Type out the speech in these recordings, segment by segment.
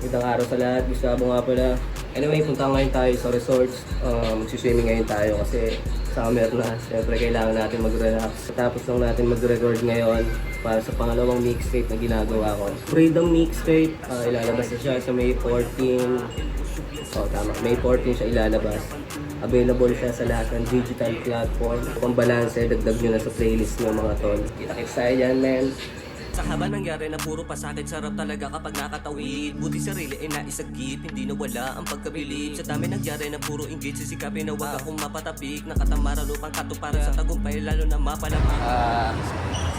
Magandang araw sa lahat. Gustavo nga pala. Anyway, punta ngayon tayo sa resorts. Magsiswimming ngayon tayo kasi summer na. Siyempre, kailangan natin mag-relax. Tapos lang natin mag-record ngayon para sa pangalawang mixtape na ginagawa ko. Freedom Mixtape. Ilalabas na siya sa May 14. Tama. May 14 siya ilalabas. Available siya sa lahat ng digital platform. Kung balanse, dagdag nyo na sa playlist nyo mga tol. Kita-kits tayo dyan, man. Sa haba nangyari na puro pasakit, sarap talaga kapag nakatawid. Buti sarili ay naisagip, hindi nawala ang pagkabilib. Sa dami nangyari na puro engage, sisikapin na wag akong mapatapik. Nakatamaran upang katuparan sa tagumpay, lalo na mapalamig.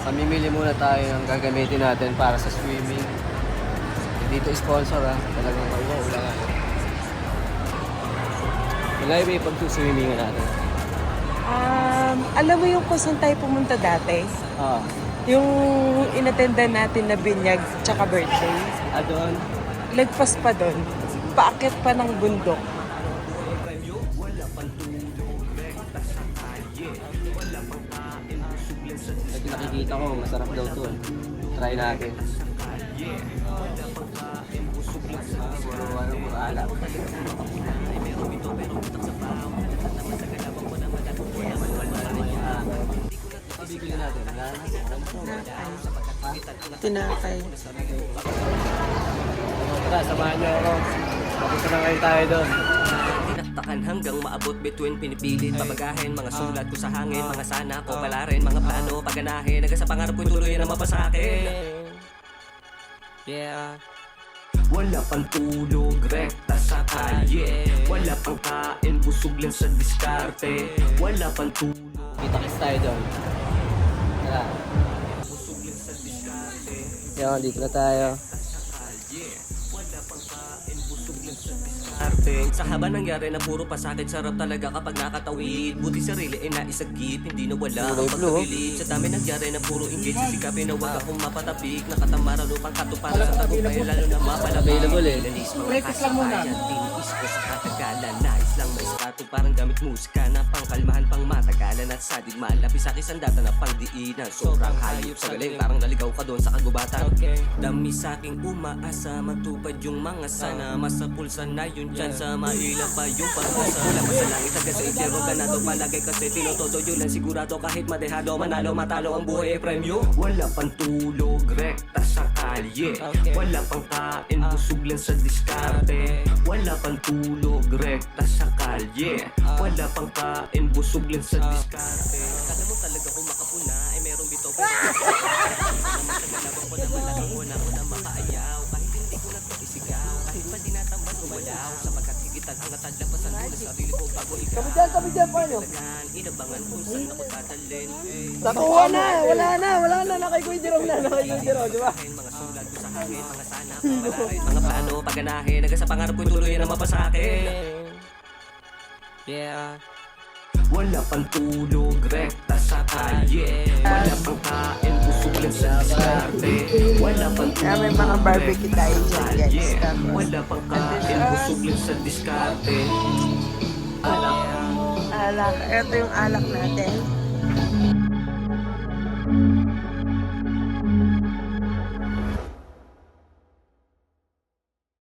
Mamimili muna tayo ng gagamitin natin para sa swimming. Dito sponsor talagang wow lang. Malay ba yung pag-swimming natin? Alam mo yung kung saan tayo pumunta dati? Yung inattendan natin na binyag tsaka birthday. Doon? Lagpas pa doon. Paakyat pa ng bundok. At nakikita ko, masarap daw to. Try natin. Alak. Bibili natin. Tinapay. Tara, samahan niyo ako. Bakit na ngayon tayo doon? Tinaktakan hanggang maabot between pinipilit. Papagahin, mga sulat ko sa hangin, mga sana ko palarin, mga plano, paganahin. Hanggang sa pangarap ko'y tuloy na mapasakin. Yeah. Wala pang tulog, rekta sa kalye. Wala pang kain, busog lang sa diskarte. Wala pang tulog. Kita-kits tayo doon. Tara. Yan, dito na tayo. Sa haba nangyari na puro pasakit, sarap talaga kapag nakatawid. Buti sarili ay naisagip, hindi nawala ang pagkabilib. Sa dami nangyari na puro engage, sisikapin na wag akong mapatapik. Nakatamaran upang katuparan sa tagumpay, lalo na mapalamig. Available Lalis mga kasabayan, tiniis ko sa katagalan. Nais lang maistrato, parang gamit musika na pangkalmahan, pang matagalan. At sa digmaan, lapis sa kisandata na pangdiinan. Sobrang hayop sa galing, parang naligaw ka doon sa kagubatan. Dami sa aking umaasa, matupad yung mga sana. Masapulsa na yun dyan sa maila pa yung pag-asa. Wala pa sa langit hanggang sa iklero, ganado palagay kasi tinotodo yun lang sigurado. Kahit madehado, manalo, matalo ang buhay ay premyo. Wala pang tulog, rekta sa kalye. Wala pang kain, busog lang sa diskarte. Wala pang tulog, rekta sa kalye. Wala pang kain, busog lang sa diskarte. Kala mo talaga kung makapuna, ay meron bito pa. Naman ko na malagang wala ko na makaayaw. Kahit hindi ko na ito isigaw, kahit pa tinatamad gumalaw. Sapagkat higitan ang atadlapasan ko na sarili ko bago ikaw. Kami dyan, paano? Inabangan kung saan ako dadalhin. Takuha na! Wala na! Nakay-Kuya Jerome na! Di ba? Mga sulat ko sa hangin, mga sana, palarin, mga plano, paganahin. Hanggang sa pangarap ko'y tuloy na mapasakin. Yeah. Wala pang tulog, rekta sa kalye. Wala pang kain, busog lang sa diskarte. Wala pang Kaya may mga tulog, barbecue tayo rekta sa dyan, guys. kalye. Tapos, Wala pang kain, busog lang sa diskarte. alak. Ito yung alak natin.